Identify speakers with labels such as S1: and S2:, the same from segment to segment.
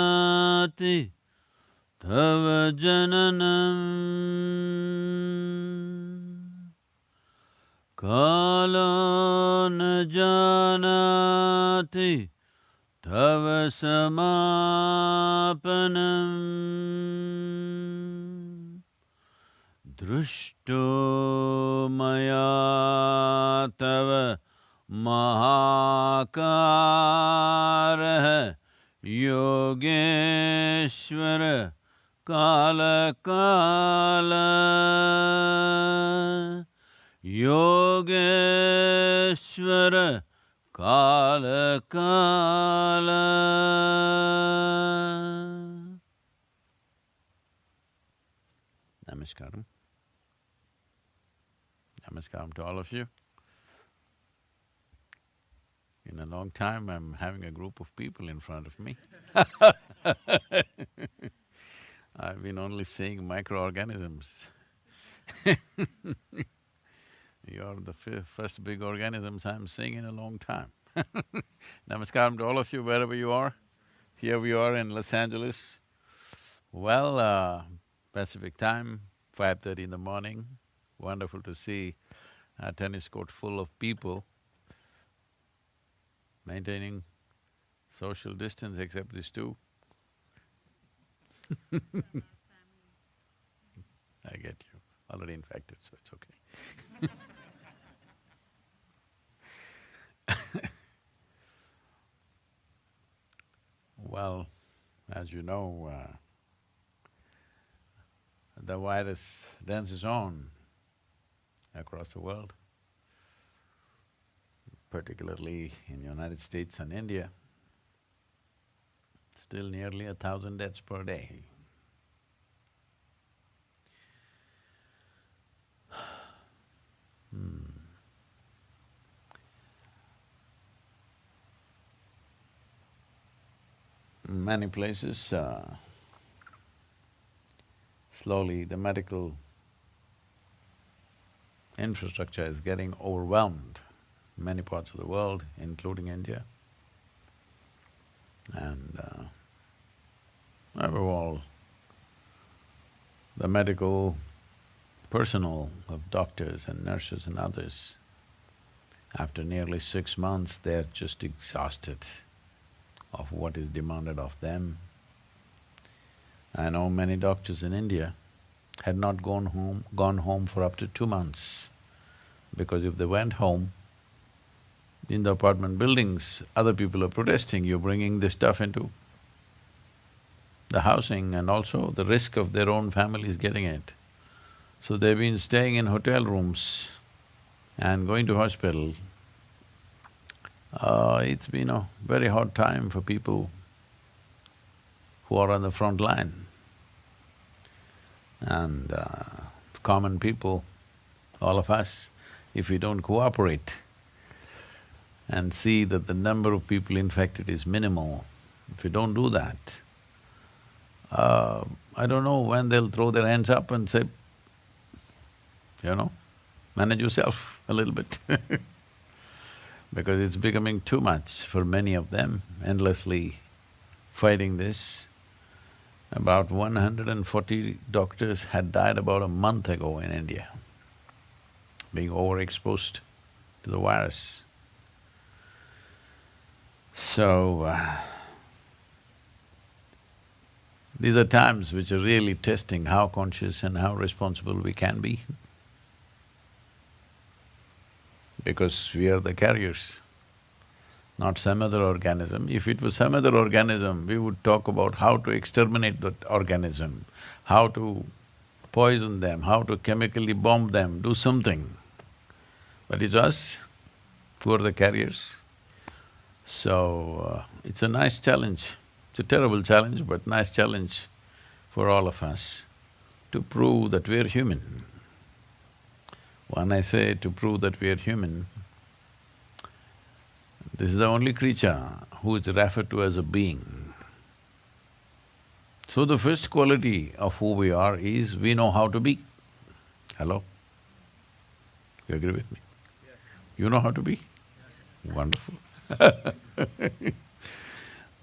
S1: janati tava jananam kalo na janati tava samapanam drushto maya tava Mahakarah Yogeshwara Kala Kala Yogeshwara Kala Kala. Namaskaram. Namaskaram to all of you. In a long time, I'm having a group of people in front of me. I've been only seeing microorganisms. You're the first big organisms I'm seeing in a long time. Namaskaram to all of you, wherever you are. Here we are in Los Angeles. Well, Pacific time, 5:30 in the morning. Wonderful to see a tennis court full of people maintaining social distance except these two. I get you, already infected, so it's okay. Well, as you know, the virus dances on across the world, particularly in the United States and India. Still nearly 1,000 deaths per day. Many places, slowly the medical infrastructure is getting overwhelmed. Many parts of the world, including India. And above all, the medical personnel of doctors and nurses and others, after nearly 6 months, they're just exhausted of what is demanded of them. I know many doctors in India had not gone home for up to 2 months, because if they went home, in the apartment buildings, other people are protesting, you're bringing this stuff into the housing and also the risk of their own families getting it. So they've been staying in hotel rooms and going to hospital. It's been a very hard time for people who are on the front line. And common people, all of us, if we don't cooperate and see that the number of people infected is minimal, if we don't do that, I don't know when they'll throw their hands up and say, manage yourself a little bit because it's becoming too much for many of them, endlessly fighting this. About 140 doctors had died about a month ago in India, being overexposed to the virus. So, these are times which are really testing how conscious and how responsible we can be, because we are the carriers, not some other organism. If it was some other organism, we would talk about how to exterminate that organism, how to poison them, how to chemically bomb them, do something. But it's us who are the carriers. So, it's a nice challenge. It's a terrible challenge, but nice challenge for all of us to prove that we're human. When I say to prove that we're human, this is the only creature who is referred to as a being. So the first quality of who we are is we know how to be. Hello? You agree with me?
S2: Yes.
S1: You know how to be?
S2: Yes.
S1: Wonderful.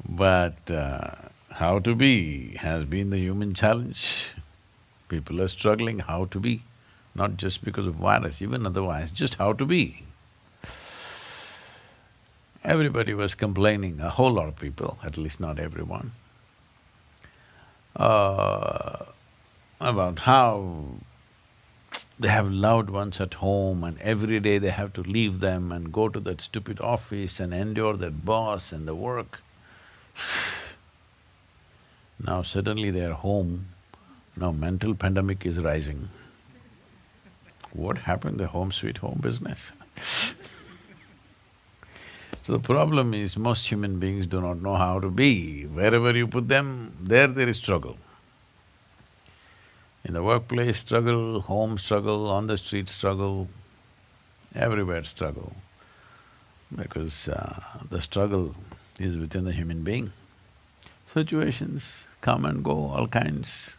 S1: But How to be has been the human challenge. People are struggling how to be, not just because of virus, even otherwise, just how to be. Everybody was complaining, a whole lot of people, at least not everyone, uh, about how they have loved ones at home and every day they have to leave them and go to that stupid office and endure that boss and the work. Now suddenly they're home, now mental pandemic is rising. What happened, the home sweet home business? So the problem is most human beings do not know how to be. Wherever you put them, there is struggle. In the workplace struggle, home struggle, on the street struggle, everywhere struggle. Because the struggle is within the human being. Situations come and go, all kinds.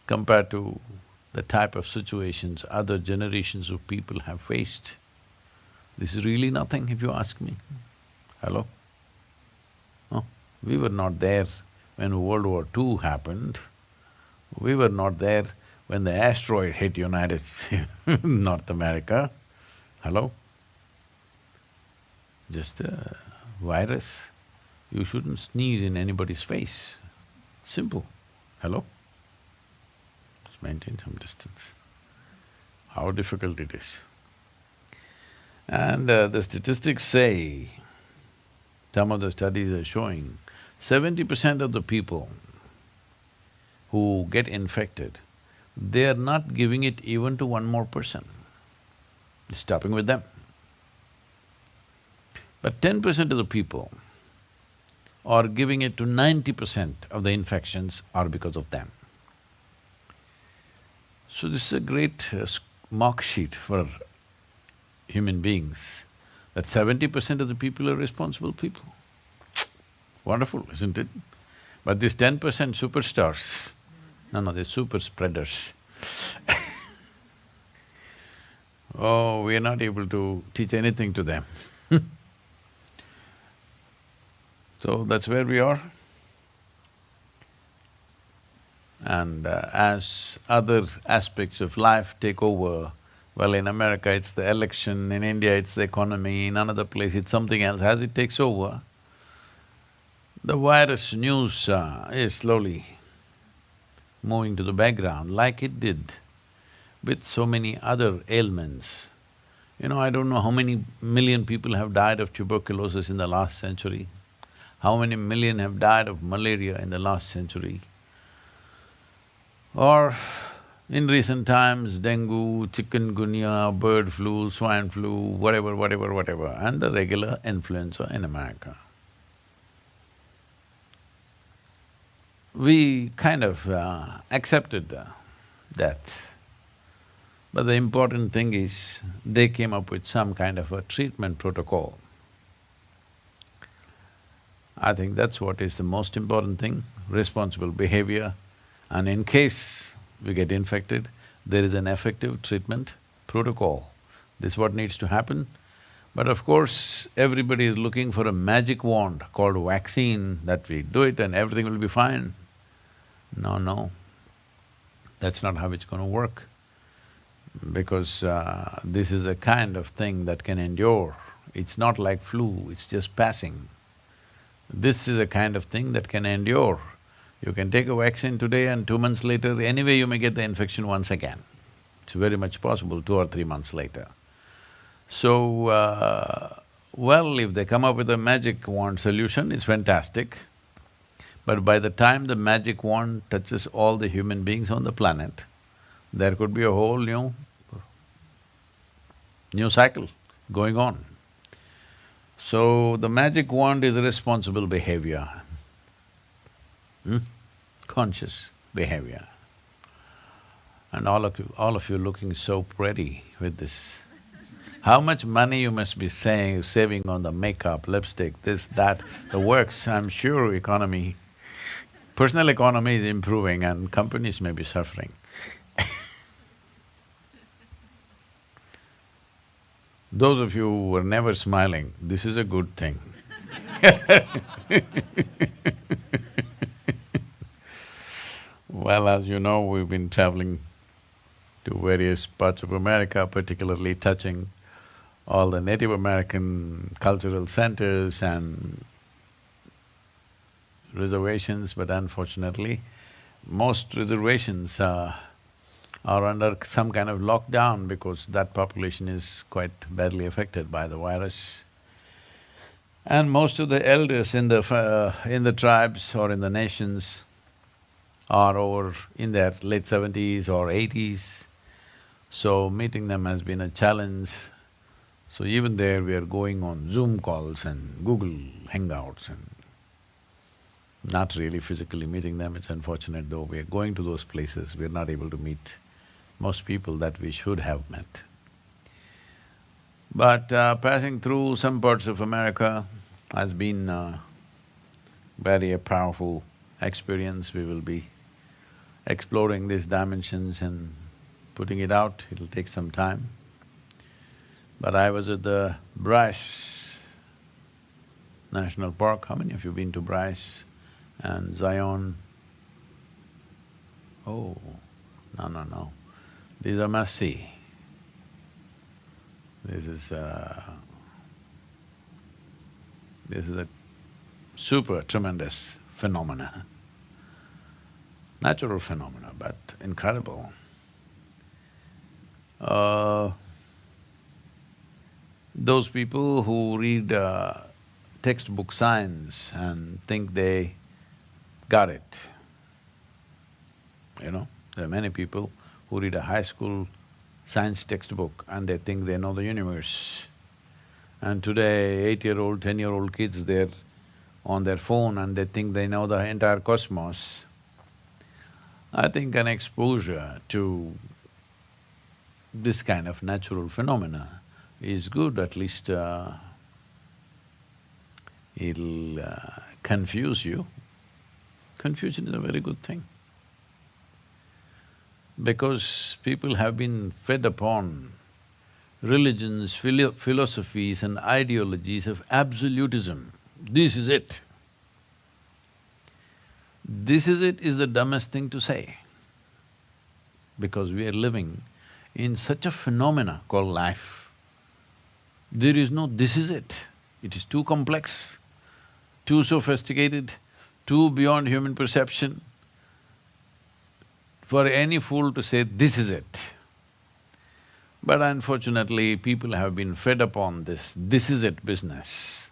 S1: Compared to the type of situations other generations of people have faced, this is really nothing if you ask me. Hello? No? We were not there when World War II happened. We were not there when the asteroid hit United North America. Hello? Just a virus. You shouldn't sneeze in anybody's face. Simple. Hello? Just maintain some distance. How difficult it is. And the statistics say, some of the studies are showing, 70% of the people who get infected, they are not giving it even to one more person, it's stopping with them. But 10% of the people are giving it to 90% of the infections are because of them. So this is a great mark sheet for human beings, that 70% of the people are responsible people. Wonderful, isn't it? But these 10% superstars, no, they're super spreaders. Oh, we are not able to teach anything to them. So that's where we are. And as other aspects of life take over, well, in America it's the election, in India it's the economy, in another place it's something else, as it takes over, the virus news is slowly moving to the background like it did with so many other ailments. You know, I don't know how many million people have died of tuberculosis in the last century, how many million have died of malaria in the last century, or in recent times, dengue, chikungunya, bird flu, swine flu, whatever, and the regular influenza in America. We kind of accepted death. But the important thing is, they came up with some kind of a treatment protocol. I think that's what is the most important thing, responsible behavior, and in case we get infected, there is an effective treatment protocol. This is what needs to happen. But of course, everybody is looking for a magic wand called vaccine, that we do it and everything will be fine. No, that's not how it's going to work. Because this is a kind of thing that can endure. It's not like flu, it's just passing. This is a kind of thing that can endure. You can take a vaccine today and 2 months later, anyway you may get the infection once again. It's very much possible 2 or 3 months later. So, well, if they come up with a magic wand solution, it's fantastic. But by the time the magic wand touches all the human beings on the planet, there could be a whole new cycle going on. So, the magic wand is responsible behavior, conscious behavior. And all of you looking so pretty with this. How much money you must be saving on the makeup, lipstick, this, that, the works, I'm sure economy, personal economy is improving and companies may be suffering. Those of you who were never smiling, this is a good thing. Well, as you know, we've been traveling to various parts of America, particularly touching all the Native American cultural centers and reservations, but unfortunately, most reservations are under some kind of lockdown because that population is quite badly affected by the virus. And most of the elders in the tribes or in the nations are over in their late 70s or 80s, so meeting them has been a challenge. So even there we are going on Zoom calls and Google Hangouts and not really physically meeting them. It's unfortunate though, we are going to those places, we're not able to meet most people that we should have met. But passing through some parts of America has been very a powerful experience. We will be exploring these dimensions and putting it out, it'll take some time. But I was at the Bryce National Park. How many of you been to Bryce and Zion? Oh, no. These are must-see. This is a super tremendous phenomena, natural phenomena, but incredible. Those people who read textbook science and think they got it, you know, there are many people who read a high school science textbook and they think they know the universe. And today, 8-year-old, 10-year-old kids, they're on their phone and they think they know the entire cosmos. I think an exposure to this kind of natural phenomena is good, at least it'll confuse you. Confusion is a very good thing. Because people have been fed upon religions, philosophies and ideologies of absolutism. This is it. This is it is the dumbest thing to say, because we are living in such a phenomena called life. There is no this is it. It is too complex, too sophisticated, too beyond human perception for any fool to say, this is it. But unfortunately, people have been fed upon this is it business.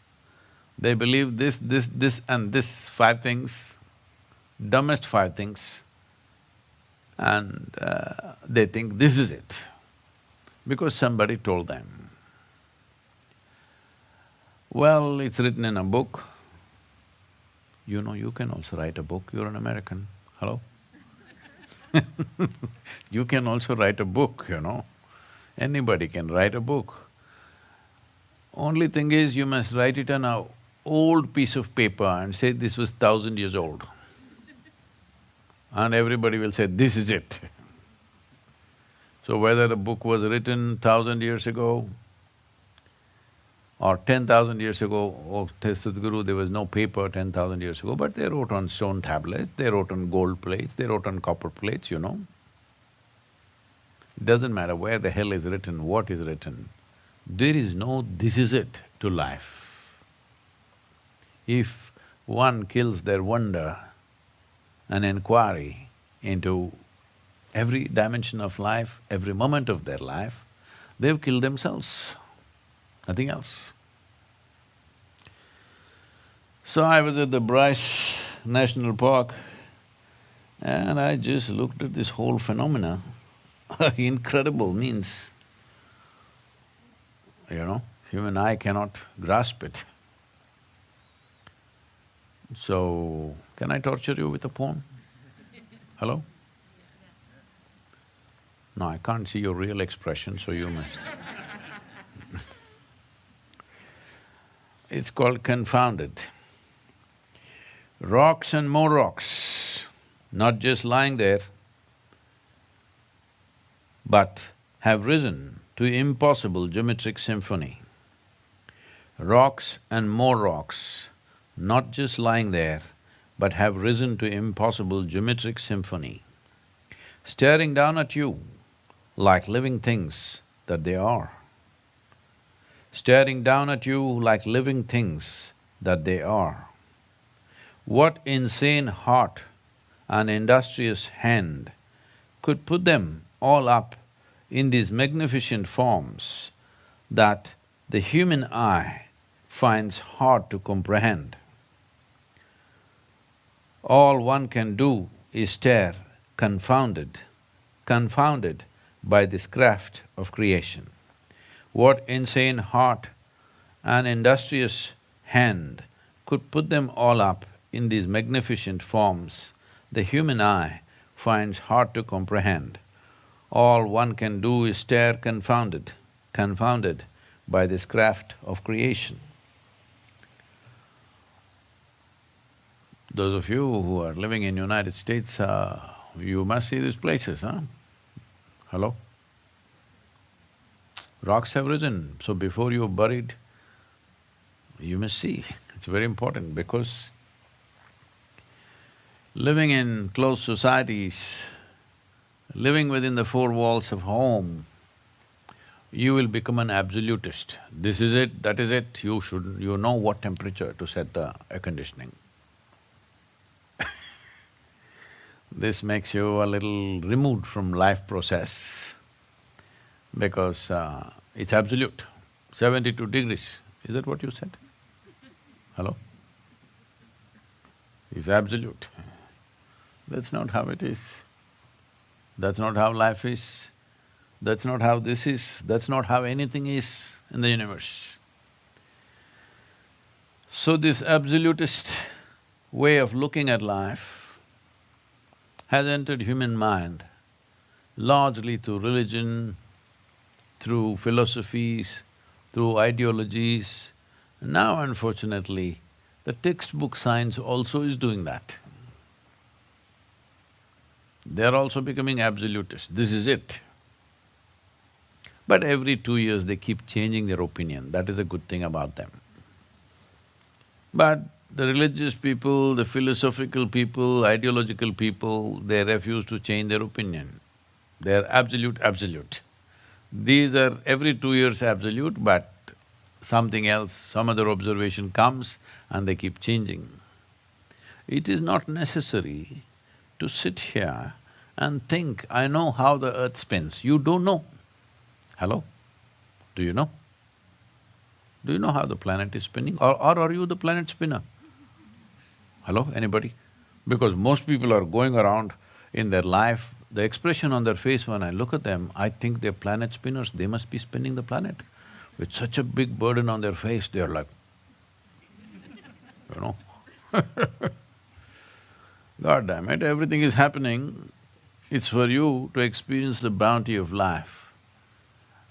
S1: They believe this and this, 5 things, dumbest 5 things, and they think this is it, because somebody told them. Well, it's written in a book. You know, you can also write a book, you're an American, hello? You can also write a book, you know. Anybody can write a book. Only thing is, you must write it on a old piece of paper and say this was 1,000 years old. And everybody will say, this is it. So whether the book was written 1,000 years ago or 10,000 years ago, oh, Sadhguru, there was no paper 10,000 years ago, but they wrote on stone tablets, they wrote on gold plates, they wrote on copper plates, you know. It doesn't matter where the hell is written, what is written, there is no this is it to life. If one kills their wonder and inquiry into every dimension of life, every moment of their life, they've killed themselves, nothing else. So I was at the Bryce National Park and I just looked at this whole phenomena. Incredible means, you know, human eye cannot grasp it. So, can I torture you with a poem? Hello? No, I can't see your real expression, so you must It's called Confounded. Rocks and more rocks, not just lying there, but have risen to impossible geometric symphony. Rocks and more rocks, not just lying there, but have risen to impossible geometric symphony, staring down at you like living things that they are. Staring down at you like living things that they are. What insane heart and industrious hand could put them all up in these magnificent forms that the human eye finds hard to comprehend? All one can do is stare, confounded by this craft of creation. What insane heart and industrious hand could put them all up in these magnificent forms the human eye finds hard to comprehend. All one can do is stare confounded by this craft of creation. Those of you who are living in United States, you must see these places, huh? Hello? Rocks have risen, so before you're buried, you must see. It's very important because living in closed societies, living within the four walls of home, you will become an absolutist. This is it, that is it, you know what temperature to set the air conditioning. This makes you a little removed from life process because it's absolute. 72 degrees, is that what you said? Hello? It's absolute. That's not how it is. That's not how life is. That's not how this is. That's not how anything is in the universe. So this absolutist way of looking at life has entered human mind largely through religion, through philosophies, through ideologies. Now unfortunately, the textbook science also is doing that. They're also becoming absolutists, this is it. But every 2 years they keep changing their opinion, that is a good thing about them. But the religious people, the philosophical people, ideological people, they refuse to change their opinion. They're absolute. These are every 2 years absolute, but something else, some other observation comes and they keep changing. It is not necessary to sit here and think, I know how the earth spins. You don't know. Hello? Do you know? Do you know how the planet is spinning? Or are you the planet spinner? Hello, anybody? Because most people are going around in their life, the expression on their face when I look at them, I think they're planet spinners, they must be spinning the planet. With such a big burden on their face, they're like, you know. God damn it, everything is happening, it's for you to experience the bounty of life.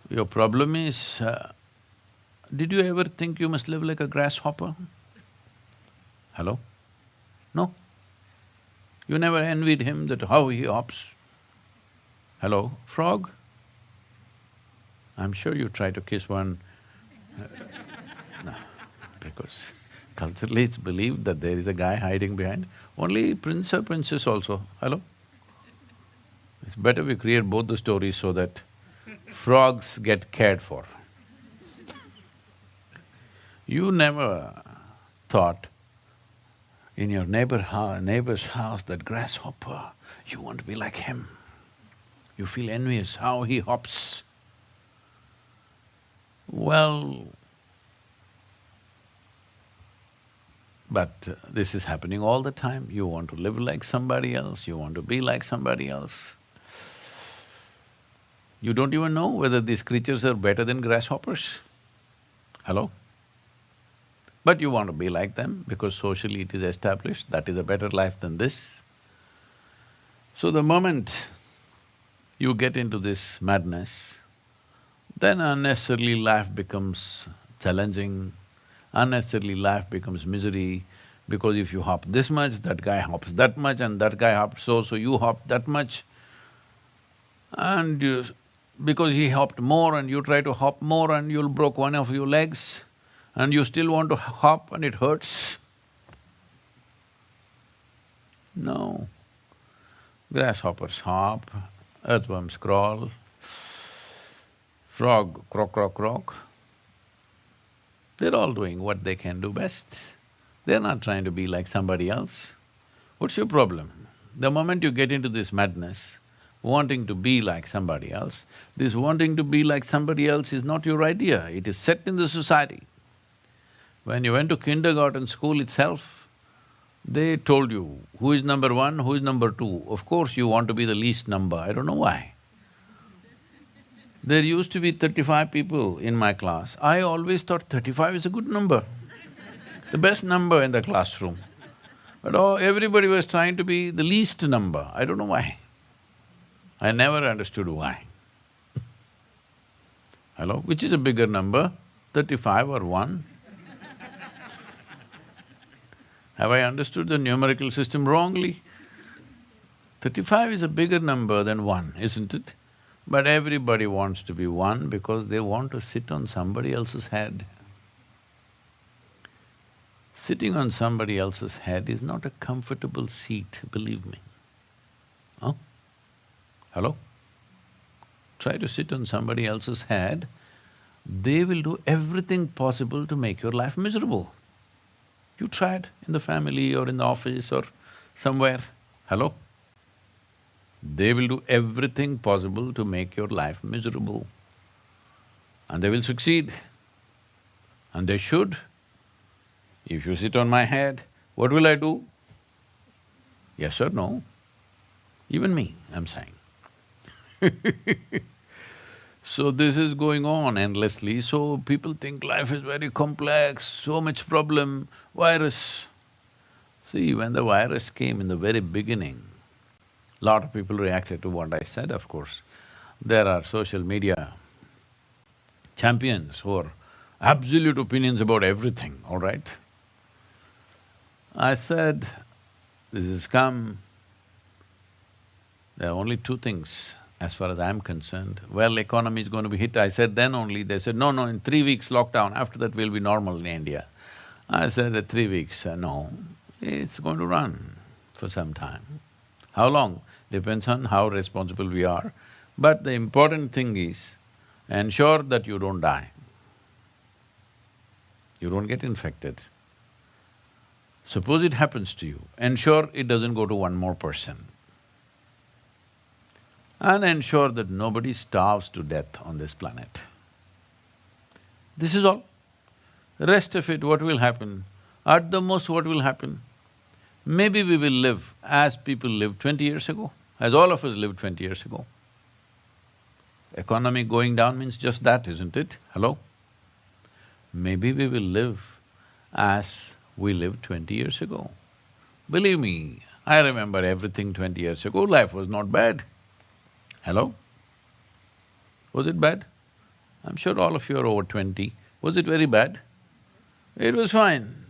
S1: Your problem is, did you ever think you must live like a grasshopper? Hello? No? You never envied him that how he hops? Hello? Frog? I'm sure you try to kiss one. No, because culturally it's believed that there is a guy hiding behind. Only prince or princess also, hello? It's better we create both the stories so that frogs get cared for. You never thought in your neighbor's house, that grasshopper, you want to be like him. You feel envious how he hops. Well, but this is happening all the time. You want to live like somebody else, you want to be like somebody else. You don't even know whether these creatures are better than grasshoppers. Hello? But you want to be like them because socially it is established, that is a better life than this. So the moment you get into this madness, then unnecessarily life becomes challenging, unnecessarily life becomes misery, because if you hop this much, that guy hops that much and that guy hops so you hop that much. And because he hopped more and you try to hop more and you'll broke one of your legs and you still want to hop and it hurts. No. Grasshoppers hop, earthworms crawl, frog croak, croak, croak. They're all doing what they can do best. They're not trying to be like somebody else. What's your problem? The moment you get into this madness, wanting to be like somebody else, this wanting to be like somebody else is not your idea, it is set in the society. When you went to kindergarten school itself, they told you who is number one, who is number two. Of course you want to be the least number, I don't know why. There used to be 35 people in my class. I always thought 35 is a good number, the best number in the classroom. But everybody was trying to be the least number, I don't know why. I never understood why. Hello? Which is a bigger number, 35 or 1? Have I understood the numerical system wrongly? 35 is a bigger number than 1, isn't it? But everybody wants to be 1 because they want to sit on somebody else's head. Sitting on somebody else's head is not a comfortable seat, believe me. Huh? Hello? Try to sit on somebody else's head, they will do everything possible to make your life miserable. You tried in the family or in the office or somewhere, hello? They will do everything possible to make your life miserable. And they will succeed. And they should. If you sit on my head, what will I do? Yes or no? Even me, I'm saying. So this is going on endlessly, so people think life is very complex, so much problem, virus. See, when the virus came in the very beginning, lot of people reacted to what I said, of course. There are social media champions who are absolute opinions about everything, all right? I said, this has come, there are only two things as far as I'm concerned. Well, economy is going to be hit, I said then only, they said, no, no, in 3 weeks lockdown, after that we'll be normal in India. I said, 3 weeks, no, it's going to run for some time. How long? Depends on how responsible we are. But the important thing is, ensure that you don't die. You don't get infected. Suppose it happens to you, ensure it doesn't go to one more person. And ensure that nobody starves to death on this planet. This is all. Rest of it, what will happen? At the most, what will happen? Maybe we will live as people lived 20 years ago, as all of us lived 20 years ago. Economy going down means just that, isn't it? Hello? Maybe we will live as we lived 20 years ago. Believe me, I remember everything 20 years ago, life was not bad. Hello? Was it bad? I'm sure all of you are over 20. Was it very bad? It was fine.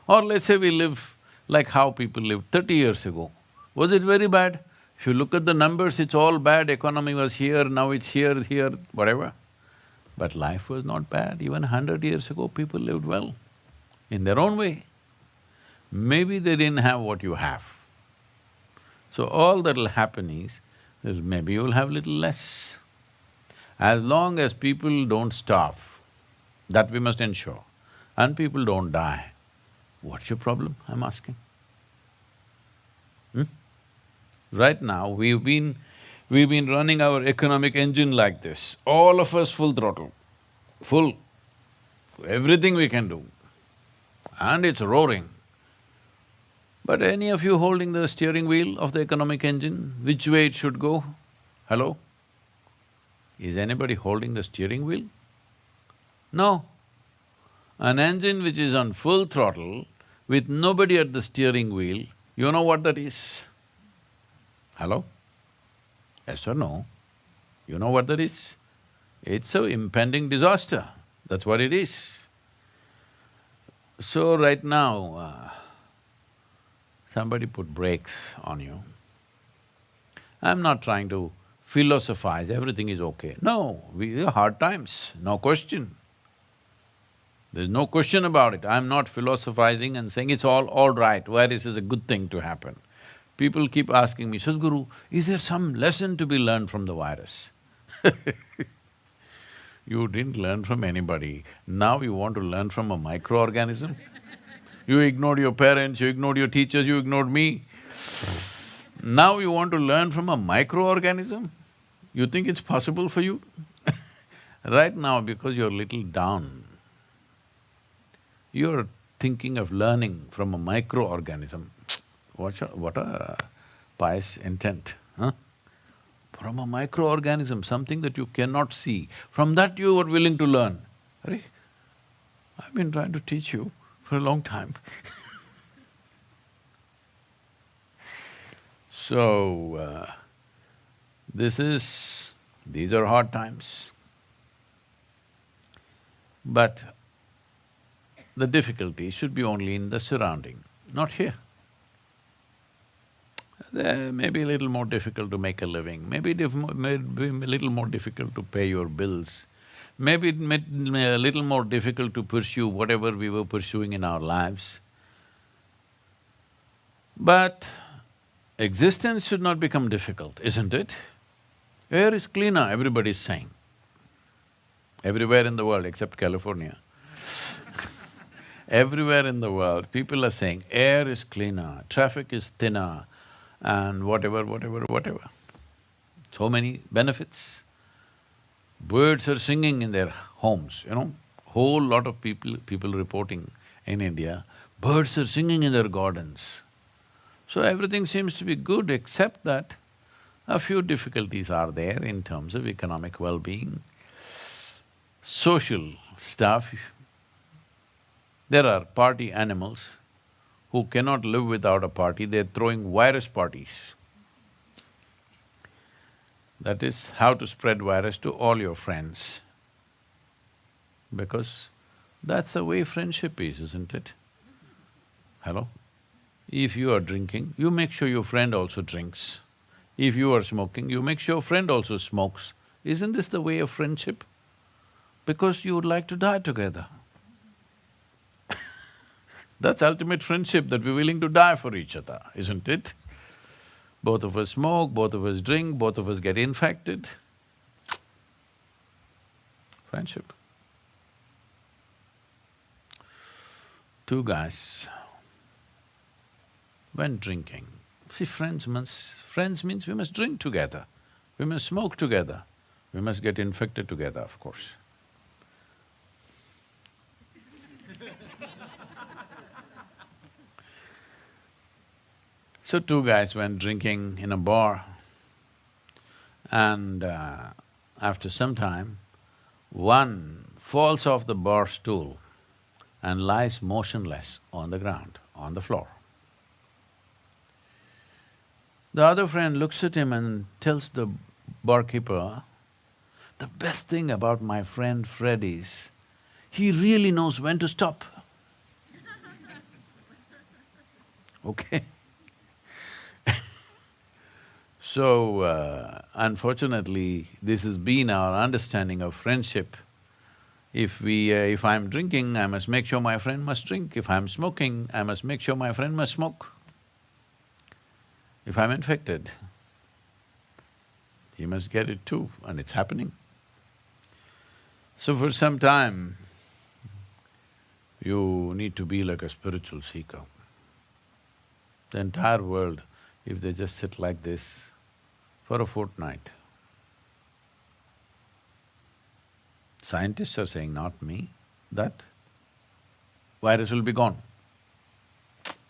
S1: Or let's say we live like how people lived 30 years ago. Was it very bad? If you look at the numbers, it's all bad, economy was here, now it's here, whatever. But life was not bad, even 100 years ago people lived well, in their own way. Maybe they didn't have what you have. So all that'll happen is maybe you'll have little less. As long as people don't starve, that we must ensure, and people don't die, what's your problem, I'm asking? Right now, we've been running our economic engine like this, all of us full throttle, full, everything we can do, and it's roaring. But any of you holding the steering wheel of the economic engine, which way it should go? Hello? Is anybody holding the steering wheel? No. An engine which is on full throttle with nobody at the steering wheel, you know what that is? Hello? Yes or no? You know what that is? It's an impending disaster, that's what it is. So right now, somebody put brakes on you. I'm not trying to philosophize, everything is okay. No, we have hard times, no question. There's no question about it. I'm not philosophizing and saying it's all right, virus is a good thing to happen. People keep asking me, Sadhguru, is there some lesson to be learned from the virus? You didn't learn from anybody, now you want to learn from a microorganism? You ignored your parents, you ignored your teachers, you ignored me. Now you want to learn from a microorganism? You think it's possible for you? Right now, because you're little down, you're thinking of learning from a microorganism. What a pious intent, huh? From a microorganism, something that you cannot see, from that you are willing to learn. Arey, I've been trying to teach you for a long time. So, these are hard times. But the difficulty should be only in the surrounding, not here. There may be a little more difficult to make a living, maybe may be a little more difficult to pay your bills, maybe it may a little more difficult to pursue whatever we were pursuing in our lives. But existence should not become difficult, isn't it? Air is cleaner, everybody is saying. Everywhere in the world except California. Everywhere in the world, people are saying air is cleaner, traffic is thinner, and whatever. So many benefits. Birds are singing in their homes, you know. Whole lot of people reporting in India, birds are singing in their gardens. So everything seems to be good except that a few difficulties are there in terms of economic well-being, social stuff. There are party animals who cannot live without a party, they're throwing virus parties. That is how to spread virus to all your friends. Because that's the way friendship is, isn't it? Hello? If you are drinking, you make sure your friend also drinks. If you are smoking, you make sure your friend also smokes. Isn't this the way of friendship? Because you would like to die together. That's ultimate friendship, that we're willing to die for each other, isn't it? Both of us smoke, both of us drink, both of us get infected. Friendship. Two guys went drinking. See, friends means we must drink together, we must smoke together, we must get infected together, of course. So two guys went drinking in a bar, and after some time, one falls off the bar stool and lies motionless on the ground, on the floor. The other friend looks at him and tells the barkeeper, "The best thing about my friend Fred is, he really knows when to stop." Okay? So, unfortunately, this has been our understanding of friendship. If I'm drinking, I must make sure my friend must drink. If I'm smoking, I must make sure my friend must smoke. If I'm infected, he must get it too, and it's happening. So for some time, you need to be like a spiritual seeker. The entire world, if they just sit like this for a fortnight. Scientists are saying, not me, that virus will be gone.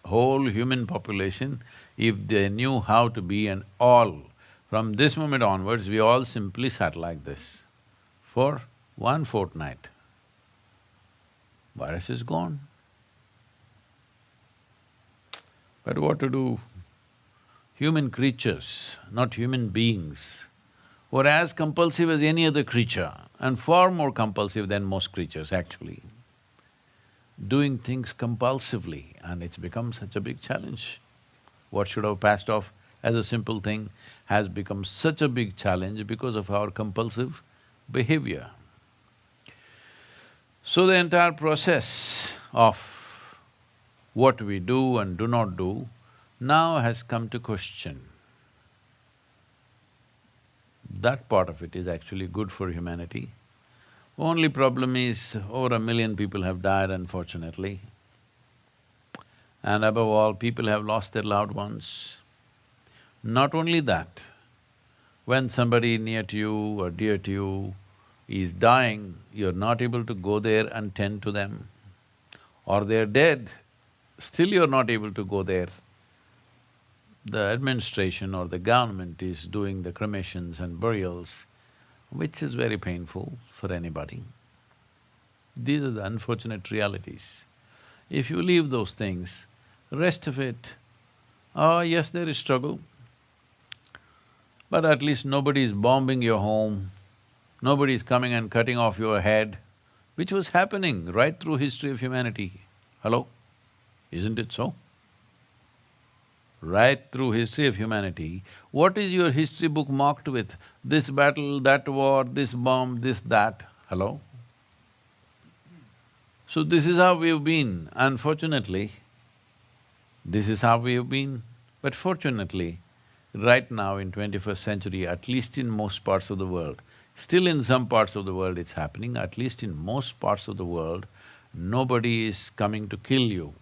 S1: Whole human population, if they knew how to be, and all, from this moment onwards, we all simply sat like this for one fortnight. Virus is gone. But what to do? Human creatures, not human beings, were as compulsive as any other creature, and far more compulsive than most creatures actually. Doing things compulsively, and it's become such a big challenge. What should have passed off as a simple thing has become such a big challenge because of our compulsive behavior. So the entire process of what we do and do not do now has come to question. That part of it is actually good for humanity. Only problem is, over 1 million people have died unfortunately. And above all, people have lost their loved ones. Not only that, when somebody near to you or dear to you is dying, you're not able to go there and tend to them. Or they're dead, still you're not able to go there. The administration or the government is doing the cremations and burials, which is very painful for anybody. These are the unfortunate realities. If you leave those things, rest of it, oh yes, there is struggle, but at least nobody is bombing your home, nobody is coming and cutting off your head, which was happening right through history of humanity. Hello? Isn't it so? Right through history of humanity, what is your history book marked with? This battle, that war, this bomb, this, that. Hello? So this is how we've been, unfortunately. This is how we've been. But fortunately, right now in 21st century, at least in most parts of the world, still in some parts of the world it's happening, at least in most parts of the world, nobody is coming to kill you.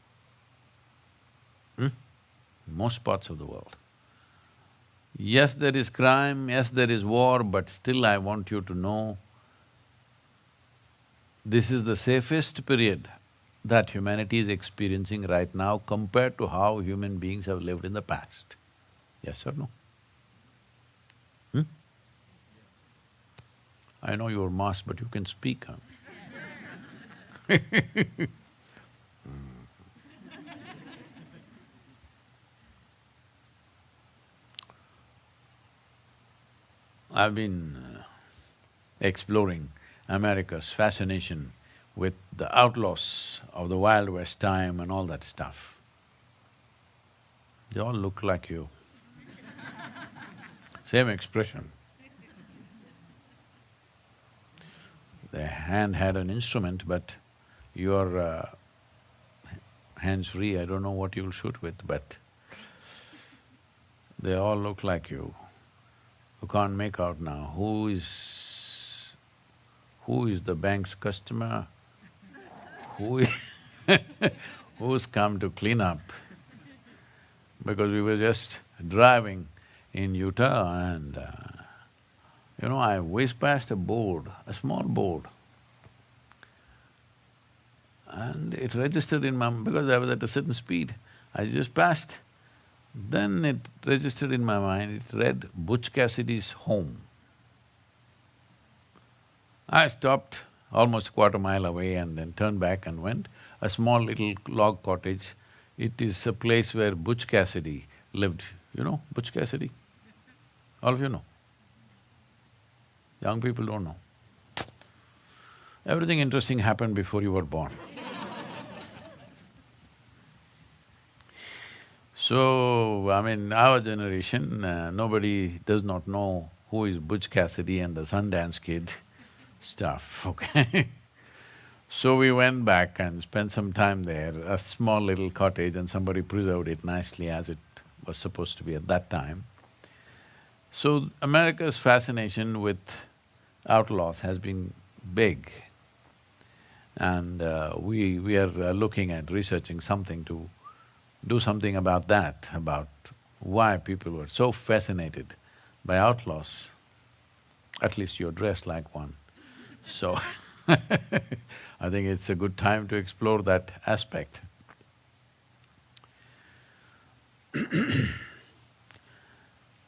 S1: Most parts of the world. Yes, there is crime, yes, there is war, but still I want you to know, this is the safest period that humanity is experiencing right now compared to how human beings have lived in the past. Yes or no? I know you're masked, but you can speak, huh? I've been exploring America's fascination with the outlaws of the Wild West time and all that stuff. They all look like you. Same expression. The hand had an instrument, but you're hands-free, I don't know what you'll shoot with, but they all look like you. You can't make out now who is the bank's customer, who's come to clean up. Because we were just driving in Utah and I whizzed past a board, a small board, and it registered in my… because I was at a certain speed, I just passed. Then it registered in my mind, it read Butch Cassidy's home. I stopped almost a quarter mile away and then turned back and went. A small little log cottage, it is a place where Butch Cassidy lived. You know Butch Cassidy? All of you know? Young people don't know. Everything interesting happened before you were born. So, I mean, our generation, nobody does not know who is Butch Cassidy and the Sundance Kid stuff, okay? So we went back and spent some time there, a small little cottage, and somebody preserved it nicely as it was supposed to be at that time. So America's fascination with outlaws has been big, and we are looking at researching something to do something about that, about why people were so fascinated by outlaws. At least you're dressed like one. So I think it's a good time to explore that aspect.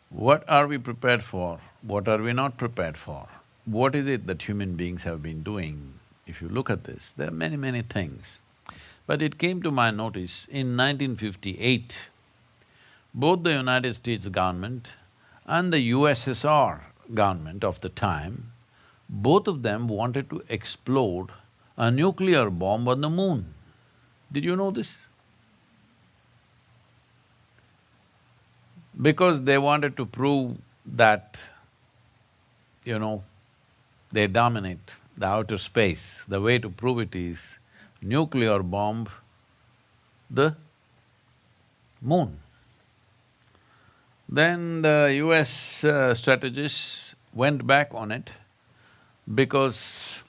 S1: What are we prepared for? What are we not prepared for? What is it that human beings have been doing? If you look at this, there are many, many things. But it came to my notice, in 1958, both the United States government and the USSR government of the time, both of them wanted to explode a nuclear bomb on the moon. Did you know this? Because they wanted to prove that, they dominate the outer space. The way to prove it is nuclear bomb the moon. Then the US strategists went back on it because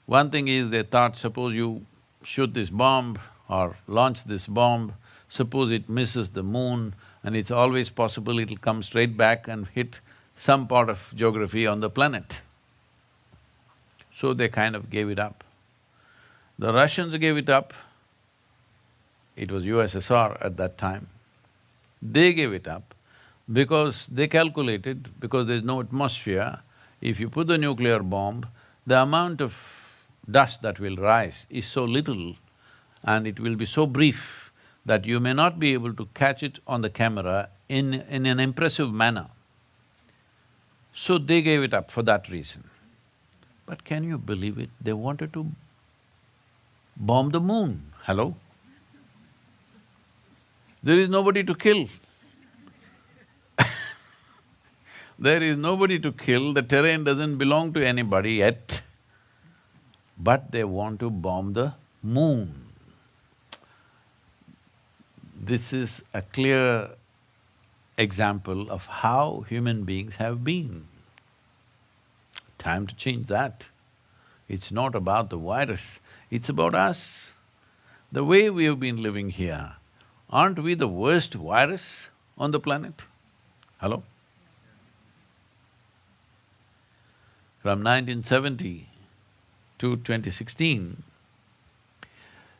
S1: one thing is they thought, suppose you shoot this bomb or launch this bomb, suppose it misses the moon, and it's always possible it'll come straight back and hit some part of geography on the planet. So they kind of gave it up. The Russians gave it up, it was USSR at that time. They gave it up because they calculated, because there's no atmosphere, if you put the nuclear bomb, the amount of dust that will rise is so little and it will be so brief that you may not be able to catch it on the camera in an impressive manner. So they gave it up for that reason. But can you believe it? They wanted to bomb the moon. Hello? There is nobody to kill. There is nobody to kill, the terrain doesn't belong to anybody yet, but they want to bomb the moon. This is a clear example of how human beings have been. Time to change that. It's not about the virus, it's about us. The way we have been living here, aren't we the worst virus on the planet? Hello? From 1970 to 2016,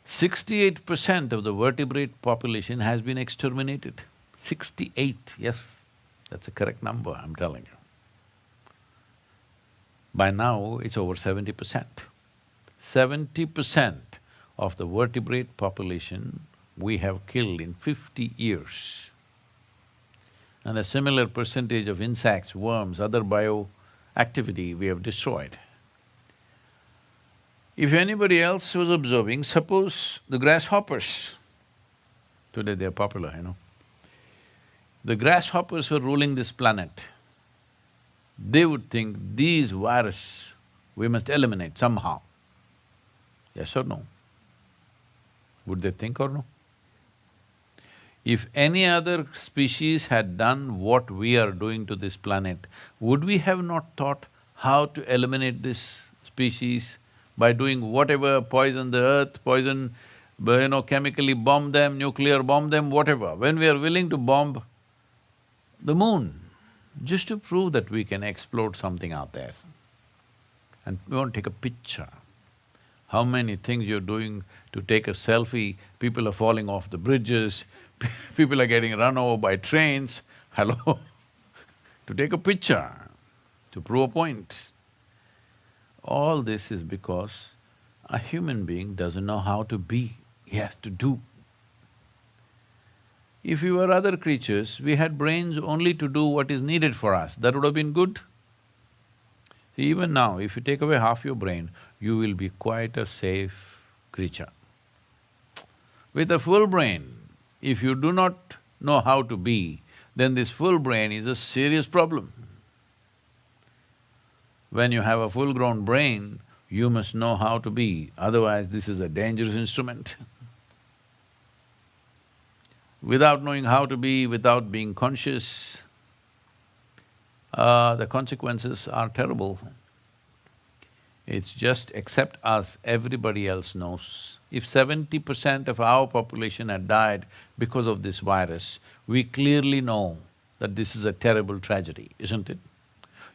S1: 68% of the vertebrate population has been exterminated. 68, yes, that's a correct number, I'm telling you. By now, it's over 70%. 70% of the vertebrate population we have killed in 50 years. And a similar percentage of insects, worms, other bioactivity we have destroyed. If anybody else was observing, suppose the grasshoppers, today they're popular, you know. The grasshoppers were ruling this planet. They would think, these virus we must eliminate somehow. Yes or no? Would they think or no? If any other species had done what we are doing to this planet, would we have not thought how to eliminate this species by doing whatever, poison the earth, poison, chemically bomb them, nuclear bomb them, whatever, when we are willing to bomb the moon, just to prove that we can explode something out there. And we want to take a picture. How many things you're doing to take a selfie, people are falling off the bridges, people are getting run over by trains, hello? To take a picture, to prove a point. All this is because a human being doesn't know how to be, he has to do. If we were other creatures, we had brains only to do what is needed for us, that would have been good. See, even now, if you take away half your brain, you will be quite a safe creature. With a full brain, if you do not know how to be, then this full brain is a serious problem. When you have a full-grown brain, you must know how to be, otherwise this is a dangerous instrument. Without knowing how to be, without being conscious, the consequences are terrible. It's just accept us, everybody else knows. If 70% of our population had died because of this virus, we clearly know that this is a terrible tragedy, isn't it?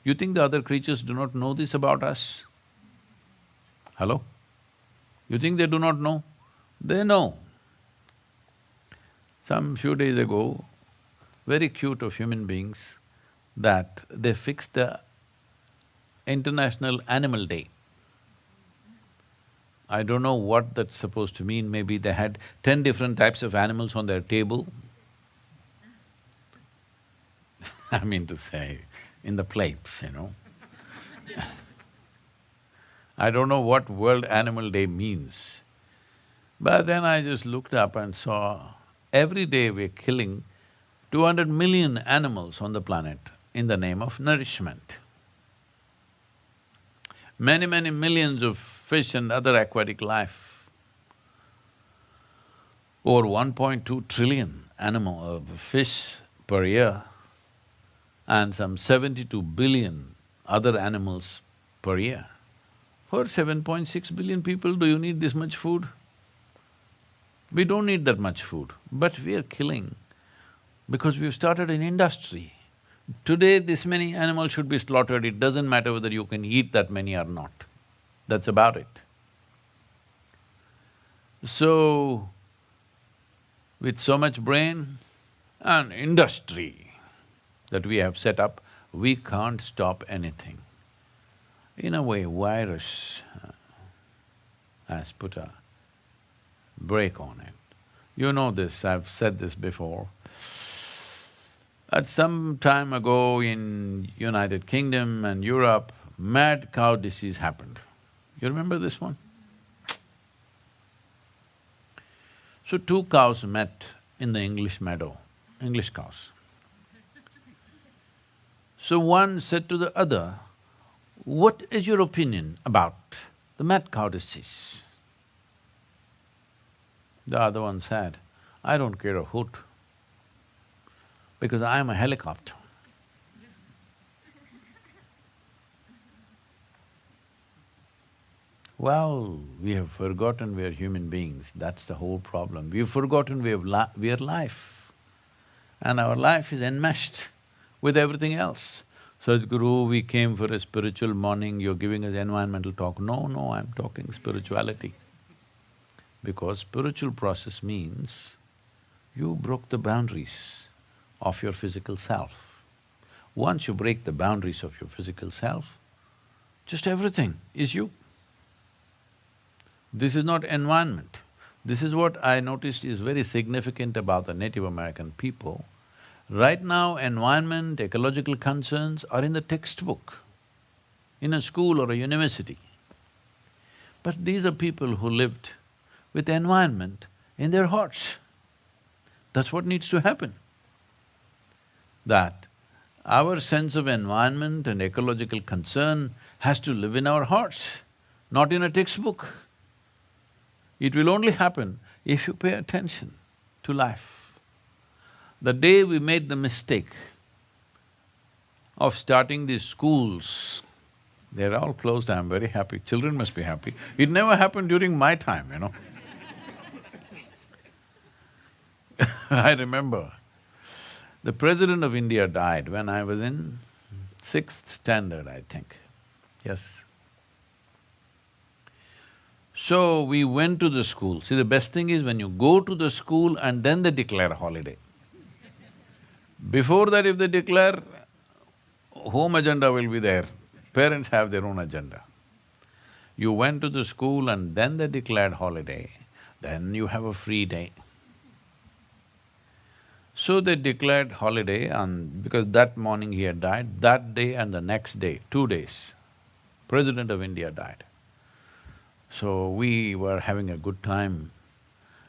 S1: You think the other creatures do not know this about us? Hello? You think they do not know? They know. Some few days ago, very cute of human beings, that they fixed the International Animal Day. I don't know what that's supposed to mean, maybe they had 10 different types of animals on their table. I mean to say, in the plates, you know. I don't know what World Animal Day means. But then I just looked up and saw, every day we're killing 200 million animals on the planet in the name of nourishment. Many, many millions of fish and other aquatic life. Over 1.2 trillion fish per year and some 72 billion other animals per year. For 7.6 billion people, do you need this much food? We don't need that much food, but we are killing because we've started an industry. Today, this many animals should be slaughtered, it doesn't matter whether you can eat that many or not. That's about it. So, with so much brain and industry that we have set up, we can't stop anything. In a way, virus has put a brake on it. You know this, I've said this before. At some time ago in United Kingdom and Europe, mad cow disease happened. You remember this one? So two cows met in the English meadow, English cows. So one said to the other, "What is your opinion about the mad cow disease?" The other one said, "I don't care a hoot, because I am a helicopter." Well, we have forgotten we are human beings, that's the whole problem. We've forgotten we are life, and our life is enmeshed with everything else. Sadhguru, we came for a spiritual morning, you're giving us environmental talk. No, I'm talking spirituality. Because spiritual process means you broke the boundaries of your physical self. Once you break the boundaries of your physical self, just everything is you. This is not environment. This is what I noticed is very significant about the Native American people. Right now, environment, ecological concerns are in the textbook, in a school or a university. But these are people who lived with environment in their hearts. That's what needs to happen. That our sense of environment and ecological concern has to live in our hearts, not in a textbook. It will only happen if you pay attention to life. The day we made the mistake of starting these schools, they're all closed, I'm very happy, children must be happy. It never happened during my time, you know. I remember, the President of India died when I was in sixth standard, I think, yes. So we went to the school. See, the best thing is when you go to the school and then they declare a holiday. Before that, if they declare, home agenda will be there, parents have their own agenda. You went to the school and then they declared holiday, then you have a free day. So they declared holiday because that morning he had died, that day and the next day, 2 days, President of India died. So we were having a good time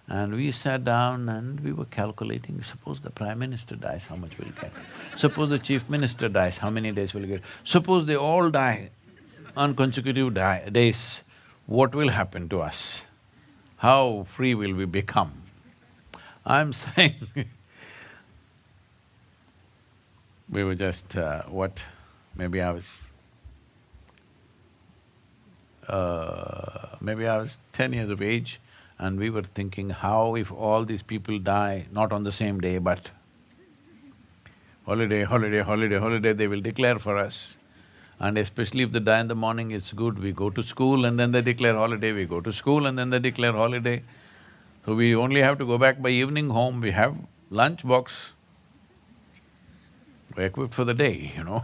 S1: and we sat down and we were calculating, suppose the Prime Minister dies, how much we'll get? Suppose the Chief Minister dies, how many days we'll get? Suppose they all die on consecutive days, what will happen to us? How free will we become? I'm saying we were just, maybe I was… maybe I was 10 years of age and we were thinking how if all these people die, not on the same day but holiday, they will declare for us. And especially if they die in the morning, it's good, we go to school and then they declare holiday, we go to school and then they declare holiday. So we only have to go back by evening home, we have lunch box, we're equipped for the day, you know.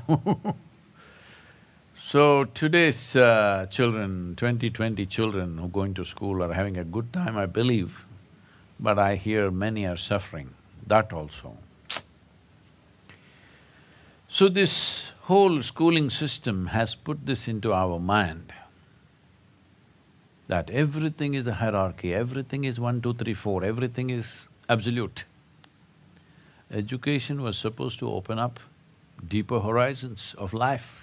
S1: So today's children, 2020 children who are going to school are having a good time, I believe, but I hear many are suffering, that also. So this whole schooling system has put this into our mind, that everything is a hierarchy, everything is 1, 2, 3, 4, everything is absolute. Education was supposed to open up deeper horizons of life.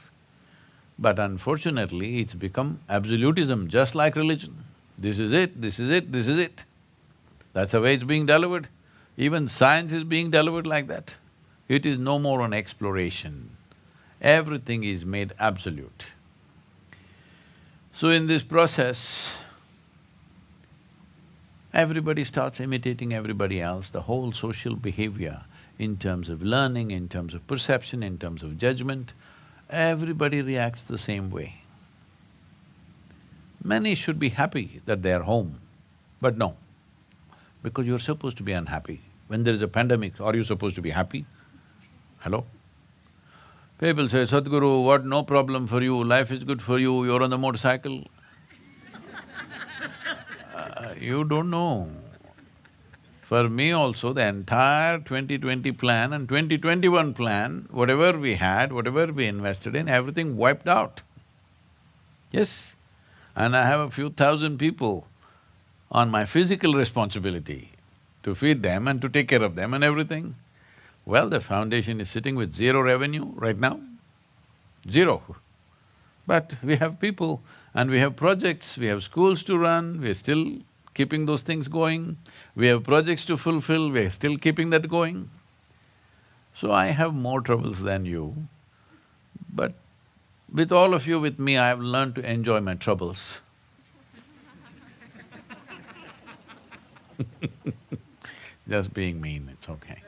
S1: But unfortunately, it's become absolutism, just like religion. This is it, this is it, this is it. That's the way it's being delivered. Even science is being delivered like that. It is no more an exploration. Everything is made absolute. So in this process, everybody starts imitating everybody else, the whole social behavior in terms of learning, in terms of perception, in terms of judgment, everybody reacts the same way. Many should be happy that they are home, but no, because you're supposed to be unhappy. When there is a pandemic, are you supposed to be happy? Hello? People say, Sadhguru, what, no problem for you, life is good for you, you're on the motorcycle. You don't know. For me also, the entire 2020 plan and 2021 plan, whatever we had, whatever we invested in, everything wiped out. Yes, and I have a few thousand people on my physical responsibility to feed them and to take care of them and everything. Well, the foundation is sitting with zero revenue right now, zero. But we have people and we have projects, we have schools to run, we're still keeping those things going. We have projects to fulfill, we're still keeping that going. So I have more troubles than you, but with all of you, with me, I have learned to enjoy my troubles. Just being mean, it's okay.